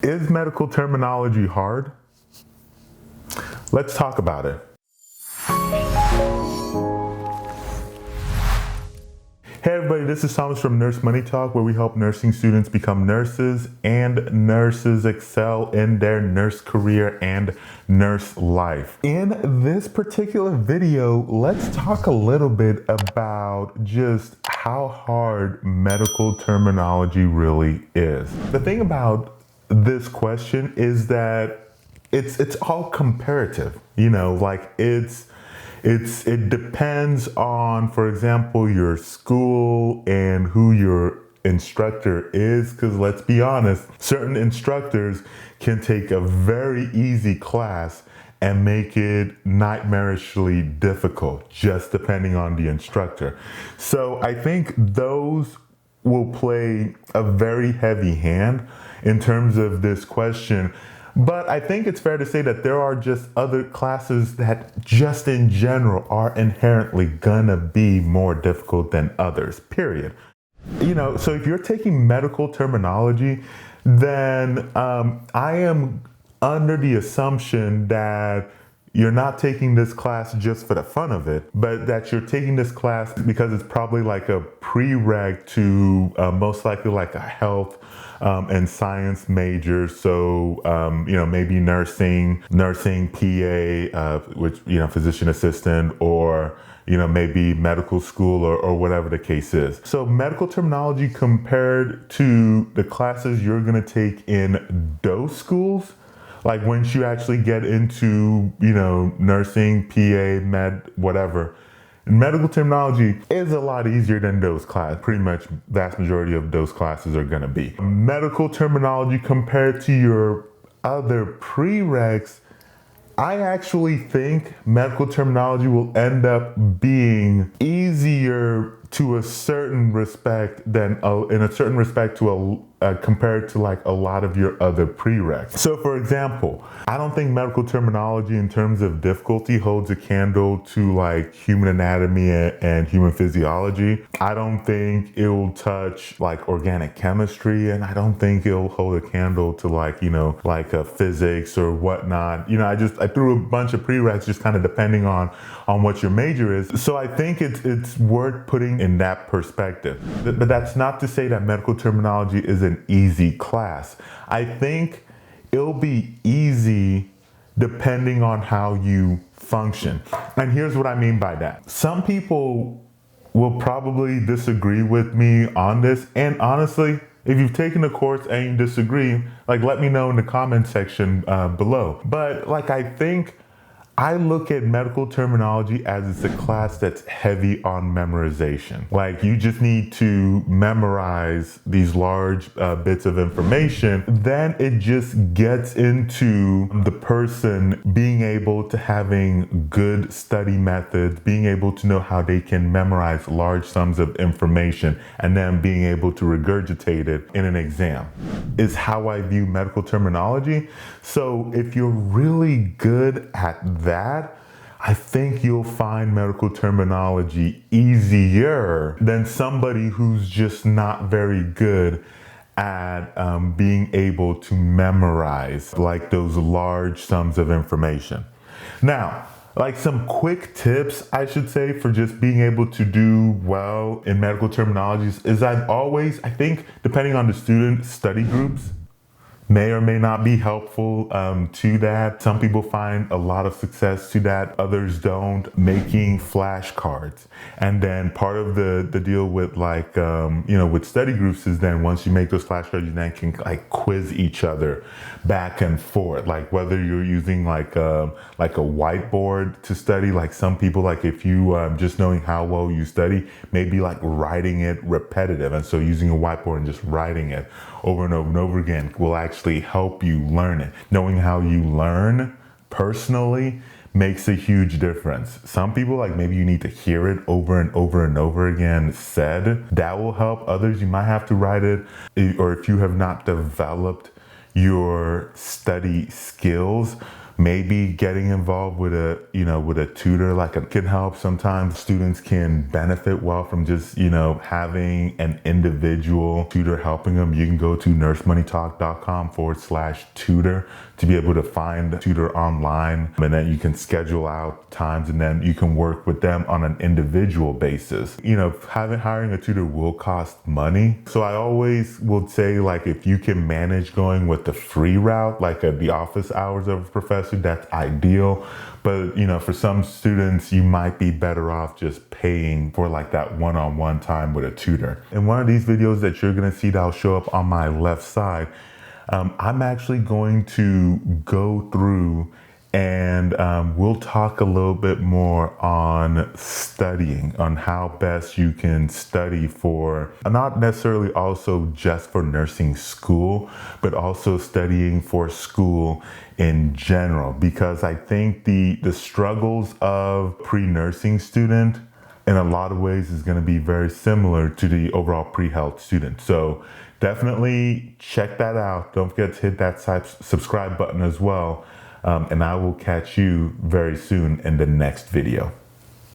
Is medical terminology hard? Let's talk about it. Hey everybody, this is Thomas from Nurse Money Talk, where we help nursing students become nurses and nurses excel in their nurse career and nurse life. In this particular video, let's talk a little bit about just how hard medical terminology really is. The thing about this question is that it's all comparative, it depends on, for example, your school and who your instructor is, because let's be honest, certain instructors can take a very easy class and make it nightmarishly difficult, just depending on the instructor. So I think those will play a very heavy hand in terms of this question. But I think it's fair to say that there are just other classes that just in general are inherently gonna be more difficult than others, period. So if you're taking medical terminology, then I am under the assumption that you're not taking this class just for the fun of it, but that you're taking this class because it's probably like a prereq to most likely like a health and science major. So, maybe nursing, PA, which, physician assistant, or, maybe medical school or whatever the case is. So medical terminology compared to the classes you're gonna take in those schools, like once you actually get into, nursing, PA, med, whatever, medical terminology is a lot easier than those classes. Pretty much vast majority of those classes are gonna be. Medical terminology compared to your other prereqs, I actually think medical terminology will end up being easier to a certain respect than compared to like a lot of your other prereqs. So for example, I don't think medical terminology in terms of difficulty holds a candle to like human anatomy and human physiology. I don't think it will touch like organic chemistry, and I don't think it'll hold a candle to like physics or whatnot. I threw a bunch of prereqs just kind of depending on what your major is. So I think it's worth putting in that perspective. But that's not to say that medical terminology is an easy class. I think it'll be easy depending on how you function. And here's what I mean by that. Some people will probably disagree with me on this. And honestly, if you've taken a course and you disagree, let me know in the comment section below. But I look at medical terminology as it's a class that's heavy on memorization. You just need to memorize these large bits of information. Then it just gets into the person being able to having good study methods, being able to know how they can memorize large sums of information, and then being able to regurgitate it in an exam is how I view medical terminology. So if you're really good at that, I think you'll find medical terminology easier than somebody who's just not very good at being able to memorize those large sums of information. Now, some quick tips, I should say, for just being able to do well in medical terminologies is I think, depending on the student, study groups may or may not be helpful to that. Some people find a lot of success to that, others don't. Making flashcards. And then part of the deal with with study groups is then once you make those flashcards, you then can quiz each other back and forth. Whether you're using a whiteboard to study, some people, if you just knowing how well you study, maybe writing it repetitive. And so using a whiteboard and just writing it over and over and over again will actually help you learn it. Knowing how you learn personally makes a huge difference. Some people, maybe you need to hear it over and over and over again said. That will help. Others, you might have to write it, or if you have not developed your study skills, maybe getting involved with a tutor can help. Sometimes students can benefit well from just, having an individual tutor helping them. You can go to nursemoneytalk.com/tutor to be able to find a tutor online, and then you can schedule out times, and then you can work with them on an individual basis. Hiring a tutor will cost money. So I always will say, if you can manage going with the free route, the office hours of a professor, that's ideal. But, for some students, you might be better off just paying for that one-on-one time with a tutor. In one of these videos that you're gonna see that'll show up on my left side, I'm actually going to go through and we'll talk a little bit more on studying, on how best you can study for, not necessarily also just for nursing school, but also studying for school in general. Because I think the struggles of pre-nursing student in a lot of ways is going to be very similar to the overall pre-health student. So definitely check that out. Don't forget to hit that subscribe button as well. And I will catch you very soon in the next video.